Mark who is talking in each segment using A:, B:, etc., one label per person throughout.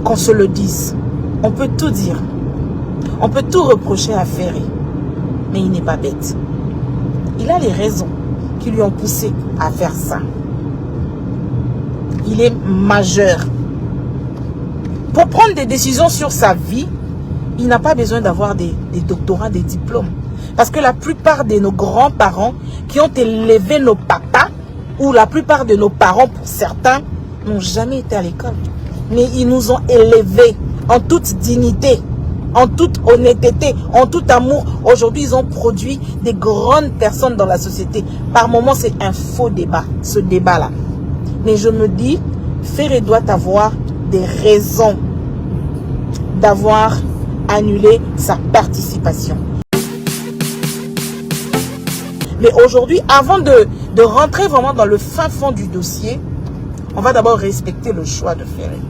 A: qu'on se le dise. On peut tout dire. On peut tout reprocher à Ferré. Mais il n'est pas bête. Il a les raisons qui lui ont poussé à faire ça. Il est majeur. Pour prendre des décisions sur sa vie, il n'a pas besoin d'avoir des doctorats, des diplômes. Parce que la plupart de nos grands-parents qui ont élevé nos papas, ou la plupart de nos parents pour certains, n'ont jamais été à l'école. Mais ils nous ont élevés en toute dignité, en toute honnêteté, en tout amour. Aujourd'hui, ils ont produit des grandes personnes dans la société. Par moments, c'est un faux débat, ce débat-là. Mais je me dis, Ferré doit avoir des raisons d'avoir annulé sa participation. Mais aujourd'hui, avant de rentrer vraiment dans le fin fond du dossier, on va d'abord respecter le choix de Ferré.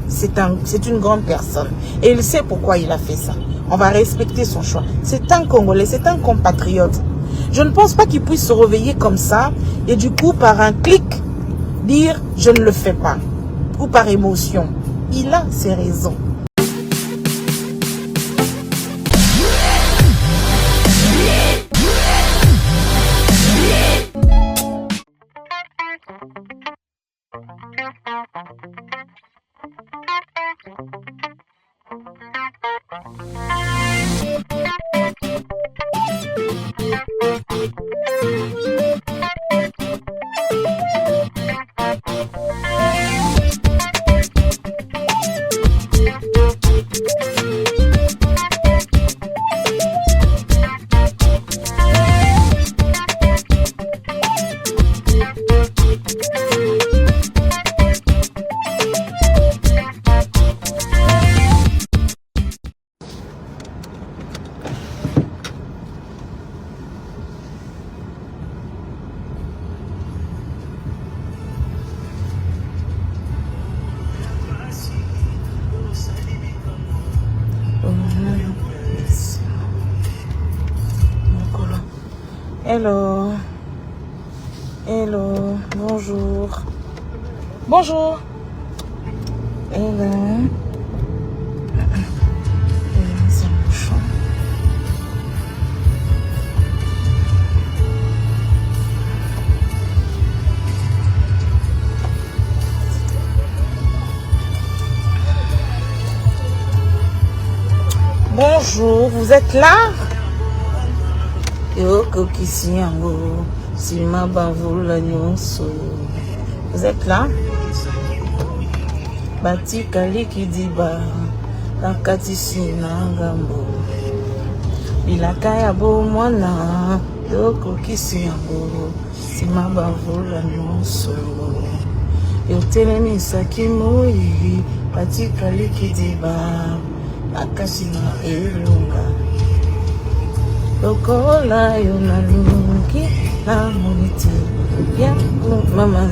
A: C'est une grande personne. Et il sait pourquoi il a fait ça. On va respecter son choix. C'est un Congolais, c'est un compatriote. Je ne pense pas qu'il puisse se réveiller comme ça et du coup, par un clic, dire « je ne le fais pas » ou par émotion. Il a ses raisons. Hello. Hello. Bonjour. Bonjour. Hello. C'est un bouchon. Bonjour, vous êtes là? Vous êtes là? Bati kali kidiba nakatisi nangambo ilakaya bo mwana yoko kisiyango sima bavula nyonso yotelemi sakimoi bati kali kidiba nakatisi na elunga lokola yonaluki na moniti ya mama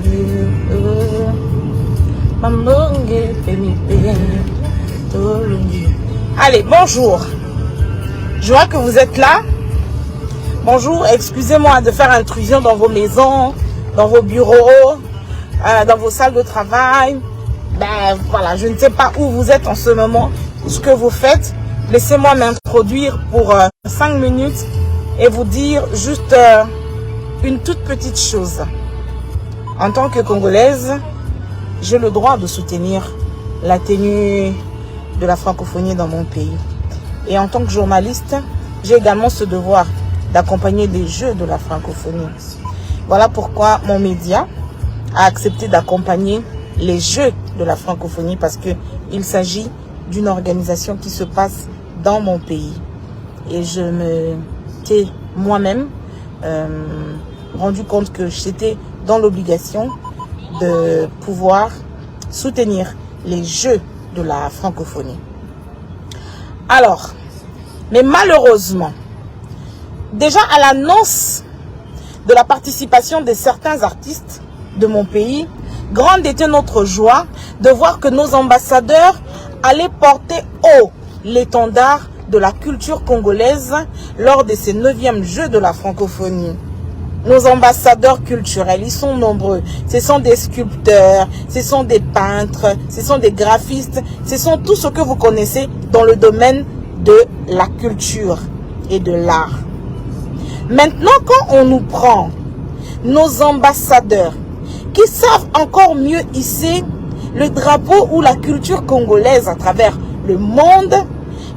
A: mambonge pemipe tolungi. Allez, bonjour. Je vois que vous êtes là. Bonjour, excusez-moi de faire intrusion dans vos maisons, dans vos bureaux, dans vos salles de travail. Ben voilà, je ne sais pas où vous êtes en ce moment, ce que vous faites. Laissez-moi m'introduire pour 5 minutes et vous dire juste une toute petite chose. En tant que Congolaise, j'ai le droit de soutenir la tenue de la francophonie dans mon pays. Et en tant que journaliste, j'ai également ce devoir d'accompagner les Jeux de la francophonie. Voilà pourquoi mon média a accepté d'accompagner les Jeux de la francophonie parce qu'il s'agit d'une organisation qui se passe dans mon pays. Et je me t'ai moi-même rendu compte que j'étais dans l'obligation de pouvoir soutenir les Jeux de la francophonie. Alors, mais malheureusement, déjà à l'annonce de la participation de certains artistes de mon pays, grande était notre joie de voir que nos ambassadeurs allaient porter haut l'étendard de la culture congolaise lors de ces 9e Jeux de la francophonie. nos ambassadeurs culturels, ils sont nombreux. Ce sont des sculpteurs, ce sont des peintres, ce sont des graphistes, ce sont tout ce que vous connaissez dans le domaine de la culture et de l'art. Maintenant, quand on nous prend nos ambassadeurs qui savent encore mieux hisser le drapeau ou la culture congolaise à travers le monde,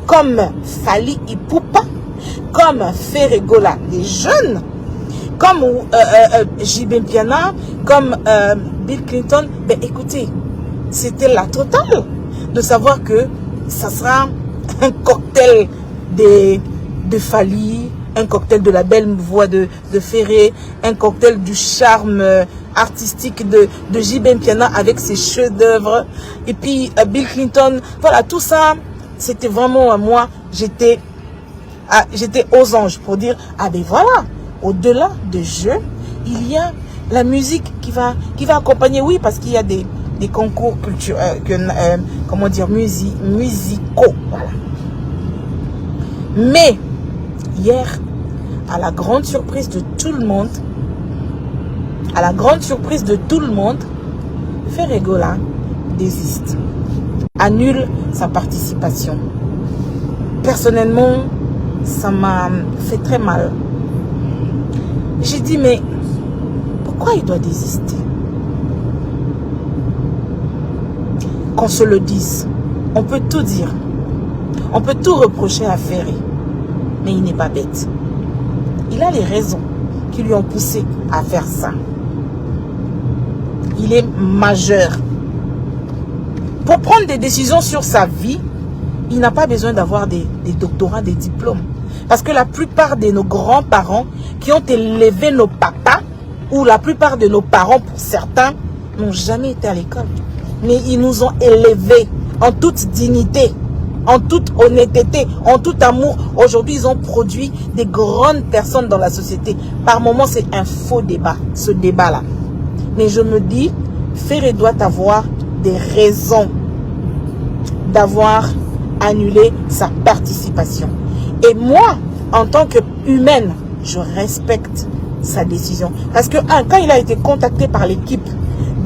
A: comme Fally Ipupa, comme Ferregola, les jeunes, comme JB Mpiana, comme Bill Clinton, ben écoutez, c'était la totale de savoir que ça sera un cocktail de Fally, un cocktail de la belle voix de Ferré, un cocktail du charme artistique de JB Mpiana avec ses chefs-d'œuvre, et puis Bill Clinton, voilà, tout ça, c'était vraiment moi, j'étais aux anges pour dire, ah ben voilà, au-delà de jeu, il y a la musique qui va accompagner, oui, parce qu'il y a des concours culturels, comment dire, musicaux, voilà. Mais, hier, à la grande surprise de tout le monde, Ferregola désiste, annule sa participation. Personnellement, ça m'a fait très mal. J'ai dit, mais pourquoi il doit désister? Qu'on se le dise, on peut tout dire, on peut tout reprocher à Ferré, mais il n'est pas bête. Il a les raisons qui lui ont poussé à faire ça. Il est majeur. Pour prendre des décisions sur sa vie, il n'a pas besoin d'avoir des doctorats, des diplômes. Parce que la plupart de nos grands-parents qui ont élevé nos papas, ou la plupart de nos parents, pour certains, n'ont jamais été à l'école. Mais ils nous ont élevés en toute dignité, en toute honnêteté, en tout amour. Aujourd'hui, ils ont produit des grandes personnes dans la société. Par moments, c'est un faux débat, ce débat-là. Mais je me dis, Ferré doit avoir des raisons d'avoir annulé sa participation. Et moi, en tant qu'humaine, je respecte sa décision. Parce que, quand il a été contacté par l'équipe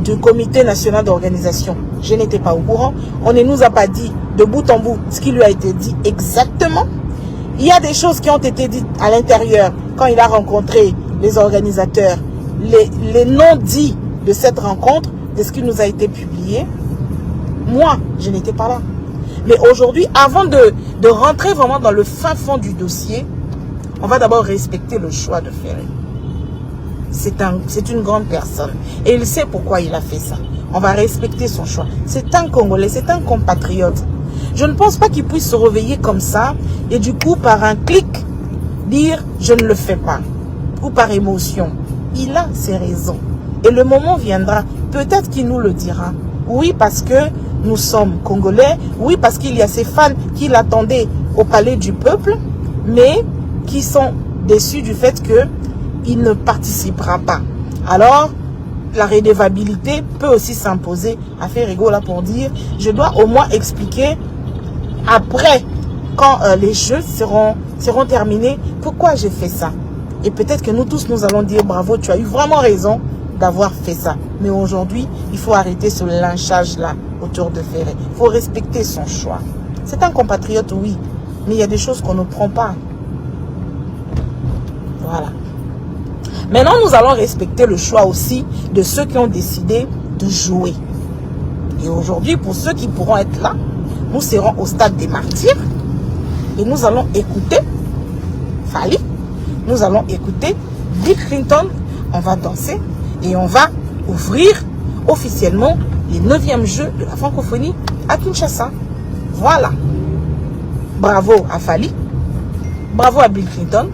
A: du comité national d'organisation, je n'étais pas au courant. On ne nous a pas dit de bout en bout ce qui lui a été dit exactement. Il y a des choses qui ont été dites à l'intérieur quand il a rencontré les organisateurs, les non-dits de cette rencontre, de ce qui nous a été publié. Moi, je n'étais pas là. Mais aujourd'hui, avant de rentrer vraiment dans le fin fond du dossier, on va d'abord respecter le choix de Ferré. C'est une grande personne. Et il sait pourquoi il a fait ça. On va respecter son choix. C'est un Congolais, c'est un compatriote. Je ne pense pas qu'il puisse se réveiller comme ça et du coup, par un clic, dire « je ne le fais pas » ou par émotion. Il a ses raisons. Et le moment viendra, peut-être qu'il nous le dira. Oui, parce que nous sommes Congolais. Oui, parce qu'il y a ces fans qui l'attendaient au palais du peuple, mais qui sont déçus du fait qu'il ne participera pas. Alors, la redevabilité peut aussi s'imposer à Ferregola pour dire, je dois au moins expliquer après, quand les jeux seront terminés, pourquoi j'ai fait ça. Et peut-être que nous tous, nous allons dire, bravo, tu as eu vraiment raison d'avoir fait ça. Mais aujourd'hui, il faut arrêter ce lynchage-là autour de Ferré. Il faut respecter son choix. C'est un compatriote, oui, mais il y a des choses qu'on ne prend pas. Voilà. Maintenant, nous allons respecter le choix aussi de ceux qui ont décidé de jouer. Et aujourd'hui, pour ceux qui pourront être là, nous serons au stade des martyrs et nous allons écouter Fally, nous allons écouter Bill Clinton, on va danser et on va ouvrir officiellement les 9e Jeux de la francophonie à Kinshasa. Voilà. Bravo à Fally, bravo à Bill Clinton,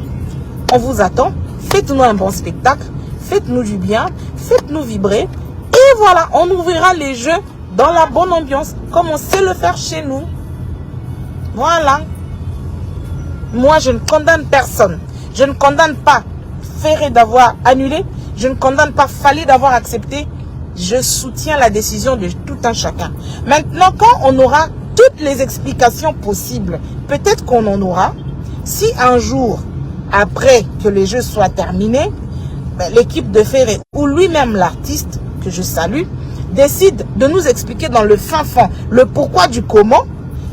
A: on vous attend. Faites-nous un bon spectacle, faites-nous du bien, faites-nous vibrer. Et voilà, on ouvrira les jeux dans la bonne ambiance, comme on sait le faire chez nous. Voilà. Moi, je ne condamne personne. Je ne condamne pas Ferré d'avoir annulé. Je ne condamne pas Fally d'avoir accepté. Je soutiens la décision de tout un chacun. Maintenant, quand on aura toutes les explications possibles, peut-être qu'on en aura, si un jour, après que les jeux soient terminés, l'équipe de Ferré ou lui-même l'artiste, que je salue, décide de nous expliquer dans le fin fond le pourquoi du comment.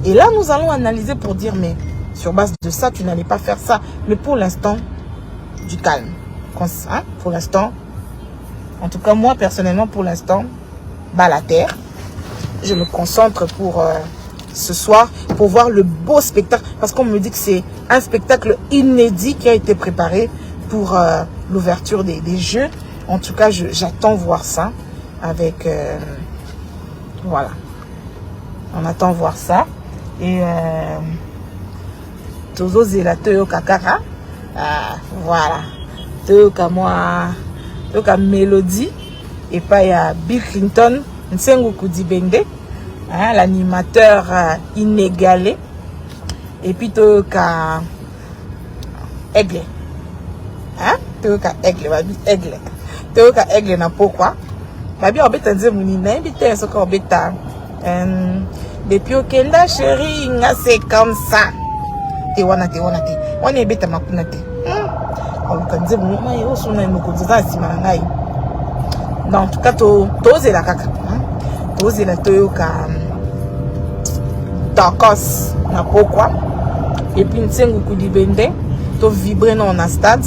A: Et là, nous allons analyser pour dire, mais sur base de ça, tu n'allais pas faire ça. Mais pour l'instant, du calme. Hein? Pour l'instant, en tout cas, moi, personnellement, pour l'instant, bas la terre. Je me concentre pour ce soir, pour voir le beau spectacle. Parce qu'on me dit que c'est un spectacle inédit qui a été préparé pour l'ouverture des Jeux. En tout cas, j'attends voir ça. Avec voilà, on attend voir ça. Et Tozo Zelato Kakara, voilà, Toka moi, Toka Mélodie, et pas il y a Bill Clinton, Nsengu Kudibende, l'animateur inégalé, et puis Toka Aigle, Toka Aigle, Aigle, Toka Aigle na pourquoi? Babi obeta nze munina ebita soka obeta depuis okenda chérie nga c'est comme ça te wana wana ebeta makuna te oluka nze munina yo sona mukoza sima ngai. Donc en tout cas tozela kaka tozela toyoka Dakos na pourquoi et puis Nsengu Kudibende to vibrer dans na stade.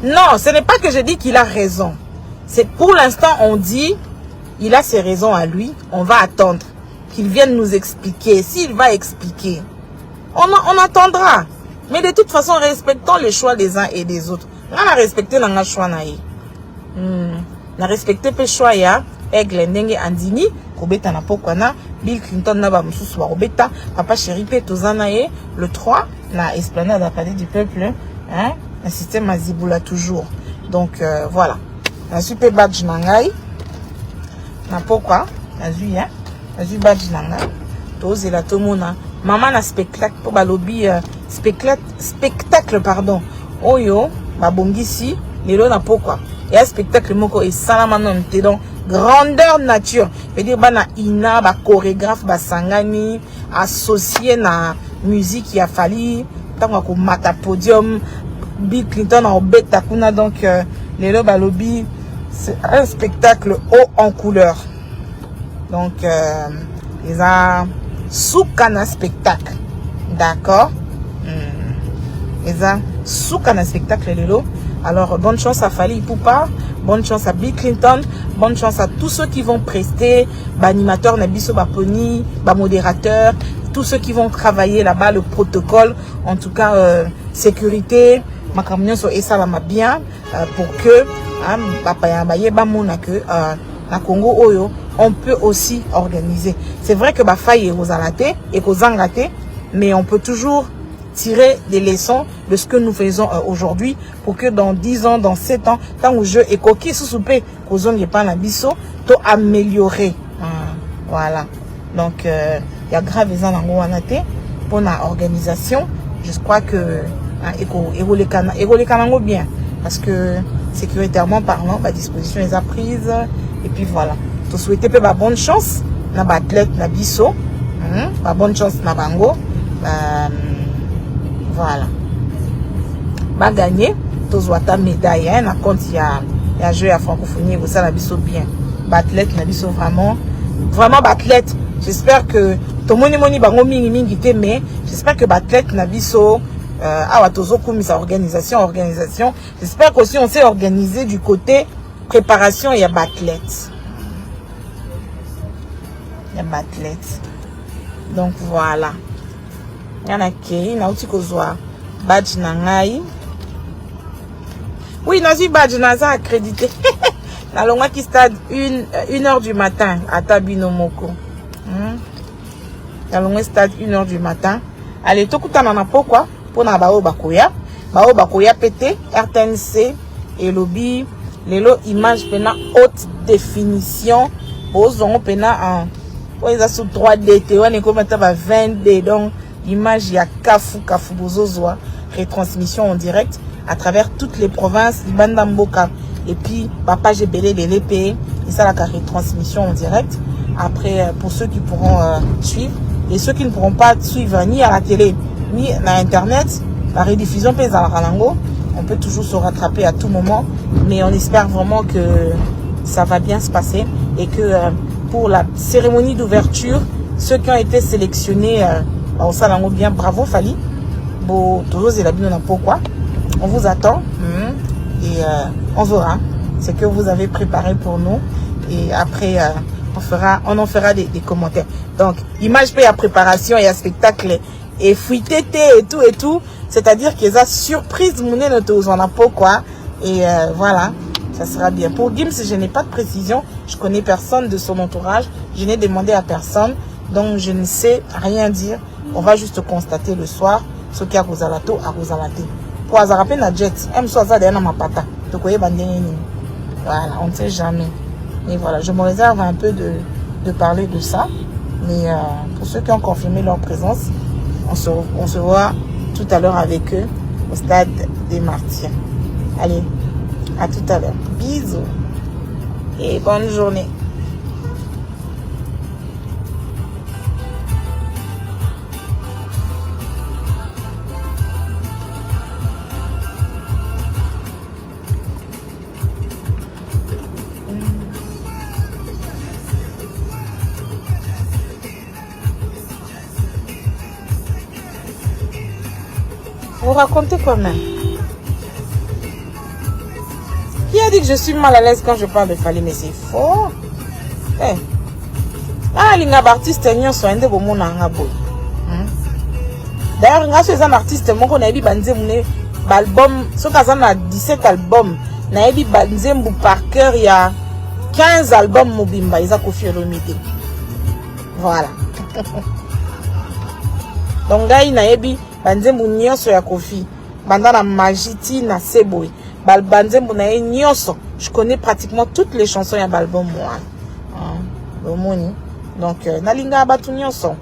A: Non, ce n'est pas que je dis qu'il a raison. C'est pour l'instant, on dit, il a ses raisons à lui. On va attendre qu'il vienne nous expliquer. S'il va expliquer, on attendra. Mais de toute façon, respectons les choix des uns et des autres. On a respecté le choix. On a respecté le choix. Aigle Ndenge Andini, Kobeta na Pokwana, Bill Clinton na ba mususu ba Kobeta, Papa Chéri pe tozanaye le 3 na Esplanade à Palais du Peuple, hein? Un système à Ziboula toujours. Donc voilà. Un super badge nangai. Na pourquoi? Nazu hein? Nazu badge nangai. Toze la tomona. Maman na spectacle pour balobi spectacle pardon. Oyo ba bongisi lelo na pourquoi? Et un spectacle moko et salama non te donc grandeur nature. Veut dire bana ina ba chorégraphe ba sangani associé na musique qui a fallu tant ko mata podium. Bill Clinton en bêta kuna donc les balobi c'est un spectacle haut en couleur. Donc ils ont soukana spectacle. D'accord? Ils ont soukana spectacle lelo. Alors bonne chance à Fally Ipupa, bonne chance à Bill Clinton, bonne chance à tous ceux qui vont prester, animateurs Nabiso Baponi, modérateurs, tous ceux qui vont travailler là-bas le protocole, en tout cas sécurité. Ma camion so esalama bien pour que na Congo Oyo on peut aussi organiser. C'est vrai que faille aux alaté et qu'aux angaté, mais on peut toujours tirer des leçons de ce que nous faisons aujourd'hui pour que dans 10 ans, dans 7 ans, tant où je et coquille sous souper qu'aux zones pas la biso, to améliorer. Voilà. Donc il y a grave les angaté pour la organisation. Je crois que bien parce que sécuritairement parlant la disposition les a prises et puis voilà tu souhaiter peu bonne chance na athlète na biso bonne chance na bango voilà ba gagner tous ta médaille na compte il y a jeu à francophonie vous ça la biso bien athlète na biso vraiment athlète. J'espère que tout moni bango mingi te mais j'espère que athlète na biso organisation. J'espère qu'aussi on s'est organisé du côté préparation. Il y a athlète. Donc voilà. Il y en a qui n'a outil qu'on soit badge nangai. Oui, nazi badge naza accrédité. La longue qui stade 1h du matin à Tabino Moko. La longue stade 1h du matin. Allez, tout le monde pourquoi? Pour na bao bakoya pété RTNC et lobby lelo image pena haute définition bozongo pena en ils a sous 3D te on est comme ta 20D donc image ya kafu bozozwa retransmission en direct à travers toutes les provinces Banda Mboka et puis papa j'ai belé les LP et ça la retransmission en direct après pour ceux qui pourront suivre Et ceux qui ne pourront pas suivre ni à la télé, ni à Internet, la rediffusion peut on peut toujours se rattraper à tout moment. Mais on espère vraiment que ça va bien se passer. Et que pour la cérémonie d'ouverture, ceux qui ont été sélectionnés au Salango bien, bravo Fali. Bon, toujours il a bien pourquoi. On vous attend et on verra ce que vous avez préparé pour nous. Et après, on en fera des commentaires. Donc, image pour la préparation et un spectacle et fuité et tout. C'est-à-dire qu'il y a surprise, pourquoi. Et voilà, ça sera bien. Pour Gims, je n'ai pas de précision. Je connais personne de son entourage. Je n'ai demandé à personne. Donc, je ne sais rien dire. On va juste constater le soir ce qu'il y a à Rosalato. Pour Azarape na jet, voilà, on ne sait jamais. Et voilà, je me réserve un peu de parler de ça. Mais pour ceux qui ont confirmé leur présence, on se voit tout à l'heure avec eux au stade des Martyrs. Allez, à tout à l'heure. Bisous et bonne journée. Vous racontez quand même. Qui a dit que je suis mal à l'aise quand je parle de Fally? Mais c'est faux. Eh. Ah, les artistes sont un bon monde. D'ailleurs, je suis un artiste qui a dit que album, ce a 17 albums, na dit que par cœur il y a 15 albums mobimba, ils ont confié le midi. Voilà. Donc là, il a dit banzembu nyonso ya Kofi banda na Majiti na Seboy banzembu na nyonso, je connais pratiquement toutes les chansons ya album moi donc nalinga batu nyonso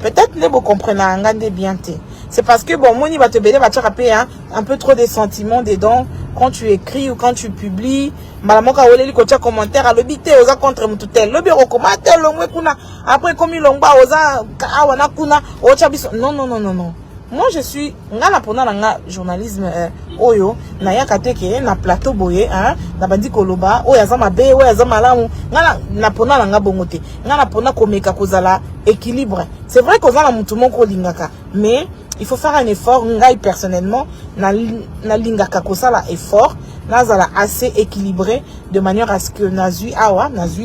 A: peut-être les vous comprenez ngande bien té c'est parce que bon moni va te béder va te rappeler un peu trop des sentiments dedans quand tu écris ou quand tu publies malamoka oleli ko tia commentaire à l'obité oza contre mututel lobi recommande longwe kuna après comme longba oza awana kuna ocha biso non. Moi je suis ngala pona nga journalisme oyo na yakate ke na plateau boye na bandi koloba oya za mabe oya za malamu ngala na pona nga bongote ngala pona komeka kozala équilibre. C'est vrai qu'on a la mutu moko lingaka mais il faut faire un effort ngai personnellement na lingaka kosala effort nazala assez équilibré de manière à ce que nazui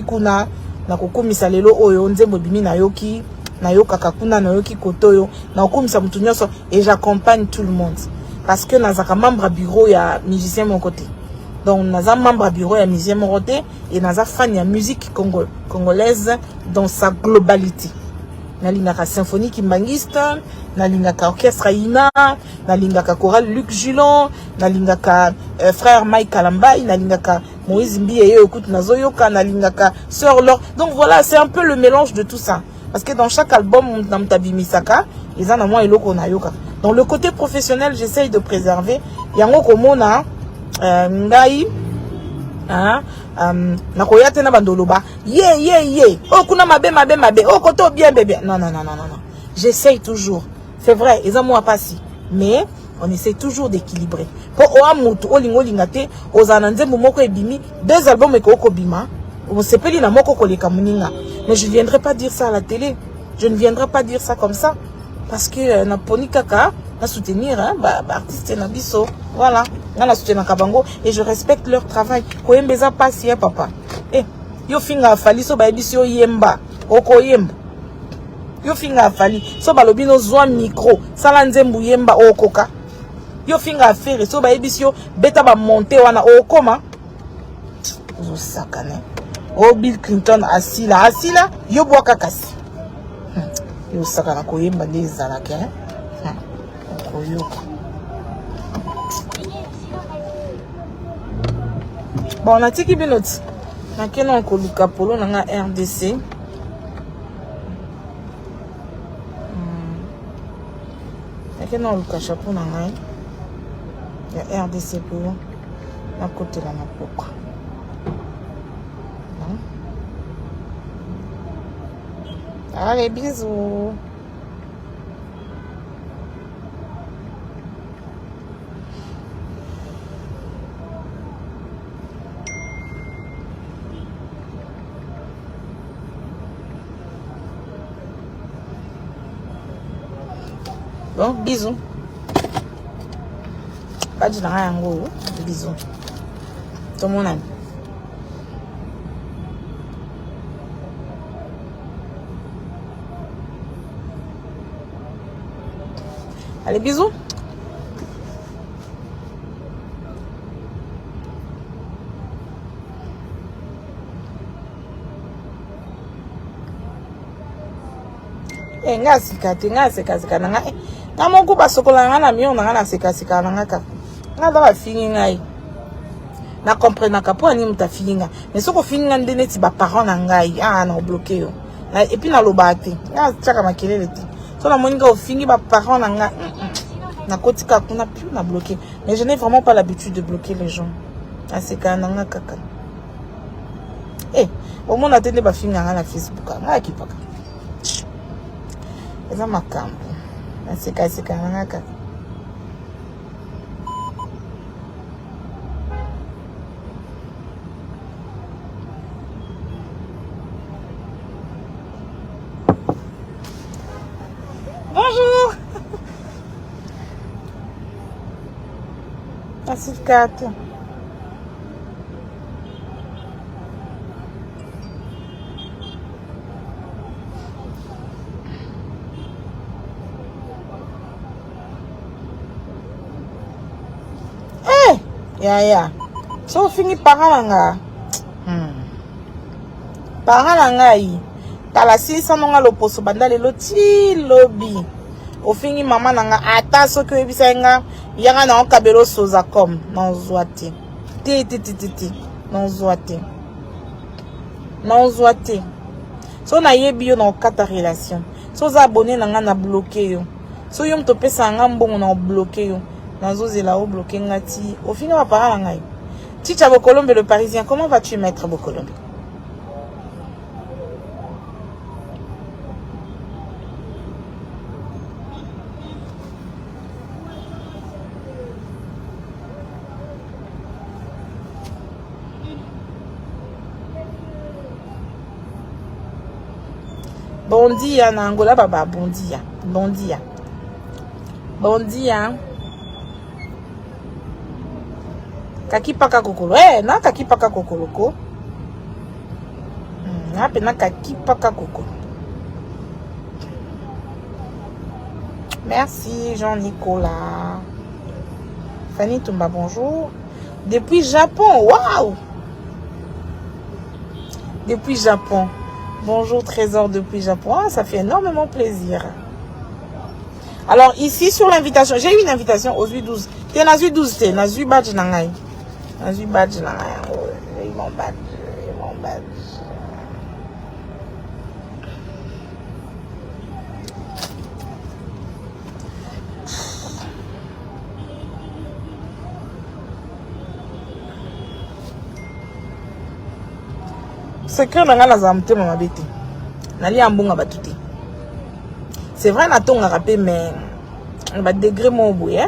A: kuna na kokomisa lelo oyo nzembo bimi na yoki na yo kakakuna na yo ki kotoyo na okumisa mutu nyonso et j'accompagne tout le monde parce que nazaka membre à bureau ya musicien mon côté donc naza membre à bureau ya musicien mon côté et naza fan ya musique congolaise dans sa globalité nalingaka symphonie kimbangiste nalingaka orchestre Ina nalingaka chorale Luc Julon nalingaka frère Mike Kalambay nalingaka Moïse Mbi et écoute nazoyoka nalingaka sœur Laure. Donc voilà, c'est un peu le mélange de tout ça. Parce que dans chaque album, dans Tabi Misaka, ils en ont moins et yoka. Dans le côté professionnel, j'essaye de préserver. Yango komona, ngai, nakoyate na bandoloba. Oh, kuna mabe. Oh, koto bien bébé. Non. J'essaye toujours. C'est vrai, ils en ont pas si. Mais, on essaie toujours d'équilibrer. Pour Oamutu, Olingo Lingate, Ozananze Mumoko et Bimi, 2 albums et Koko Bima. On s'est payé la moko koleka muninga. Mais je ne viendrai pas dire ça à la télé. Je ne viendrai pas dire ça comme ça. Parce que na poni kaka, na soutenir, artiste na biso. Voilà. Na soutenir kabango. Et je respecte leur travail. Koyembeza pasi, papa. Yo finga fali so ba ebisi yo yemba. Oko yemba. Yo finga fali. So ba lobino zwa micro. Sala nzembu yemba okoka. Yo finga affaire. So ba ebisi yo beta ba monter wana okoma. Zo sakane. Oh, Bill Clinton asila yo boaka kasi yo saka na koyemba ndeza la ke koyoka bon na tiki binoti na kena ko luka polo na nga RDC na kena luka chapeau na ngai ya RDC polo na côté la mapoka. Allez, bisous. Bon, bisous. Pas de rien, bisous. Tout le monde aime. Allez, bisous. Nga sika nanga na moko basokola nga na mio na sika na nga ka nga da ba fingi ngai na comprendre ka po ani muta finga mais soko finga ndene ti ba parents na ngai na bloquer yo na et puis na lobate nga tsaka makelele ti so na moninga o fingi ba parents na nga na kotika kuna plus na bloquer mais je n'ai vraiment pas l'habitude de bloquer les gens na sika na nga kaka au moins atende ba finga nga na Facebook nga kipaka eza makambo sika nanga kaka bonjour Asifkat ya so fini parents nga parents ngai tala sisa nonga loposo bandale loti lobby ofingi mama nanga ata soki oyebisa nga yanga na okabelo soza comme nozwa te nozwa te so na yebi yo na okata relation so za abonné nanga na bloquer yo so yo mto pesa nga mbongo na bloquer yo nazozela o bloquer ngati ofinga ba parents ngai Ticha Bokolombe le Parisien, comment vas-tu, maître Bokolombe? Bondia na Angola baba bondia. Kaki paka kokolo. Na kaki paka kokolo ko. Na pena kaki paka kokolo. Merci Jean-Nicolas. Fanny Tumba, bonjour. Depuis Japon, waouh. Depuis Japon. Bonjour Trésor depuis Japon. Ça fait énormément plaisir. Alors ici sur l'invitation, j'ai eu une invitation aux 8-12. T'es Nazu 12, t'es Nazu badge nangai. Nazu badge nangai. J'ai mon badge. Secret nanga na zamte mama beti. Nali ambunga batuti. C'est vrai na tonga rapé mais ba degré mo boye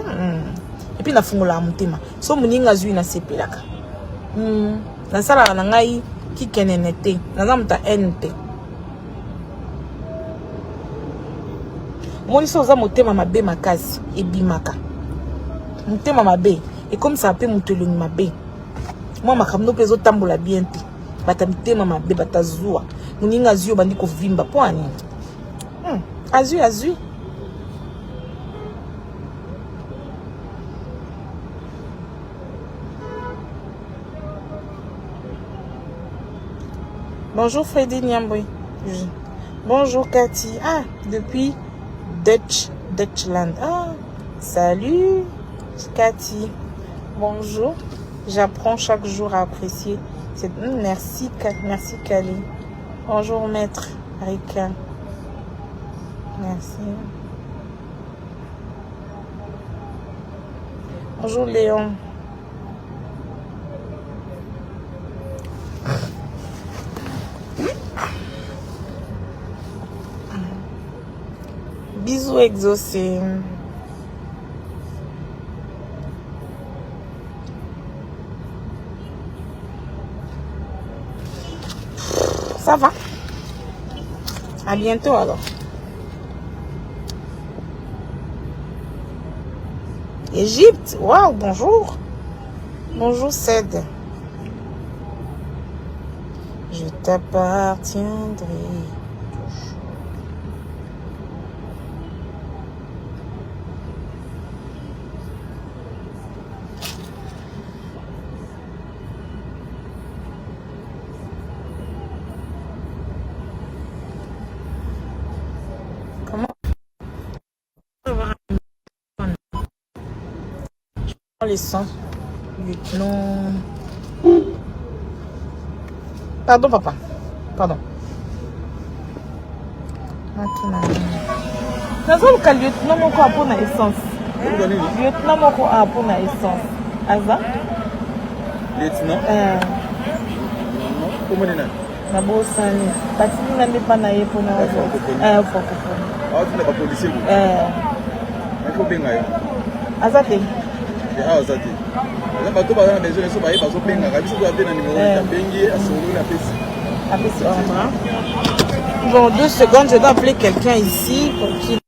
A: et puis na fungola mutema. So muninga zui na sepelaka. Na sala na ngai ki kenenete. Na zamta NT. Moni so za mutema mabe makasi ebimaka. Mutema mabe et comme ça peut mutulungi mabe. Moi makamno pezo tambola bien te. Bata mutema mabe bata zuwa. Muninga zui bandi ko vimba po ani. Azui. Bonjour Freddy Niamboy. Bonjour Cathy. Ah, depuis Dutchland. Ah, salut Cathy. Bonjour. J'apprends chaque jour à apprécier. Merci Kali. Bonjour maître Rika. Merci. Bonjour Léon. Bisous exaucés. Ça va? À bientôt alors. Égypte. Waouh, bonjour. Bonjour, Ced. Je t'appartiendrai. Comment les sons? Lieutenant. Pardon, papa. Pardon. Maintenant. Le lieutenant moko pour na essence. Lieutenant moko pour na essence. Aza?
B: Lieutenant? Comment on est là?
A: Na bosani. Parce que nous n'avons pas naïe pour na francophone.
B: Ah, tu n'es pas policier. Il faut bien aller.
A: Azate.
B: Ah, Azate. Là, bateau par exemple, les gens sont pas ils sont bien. Quand ils sont appelés dans le numéro, ils sont bien, à son la PC.
A: Bon, 2 secondes, je dois appeler quelqu'un ici pour qu'il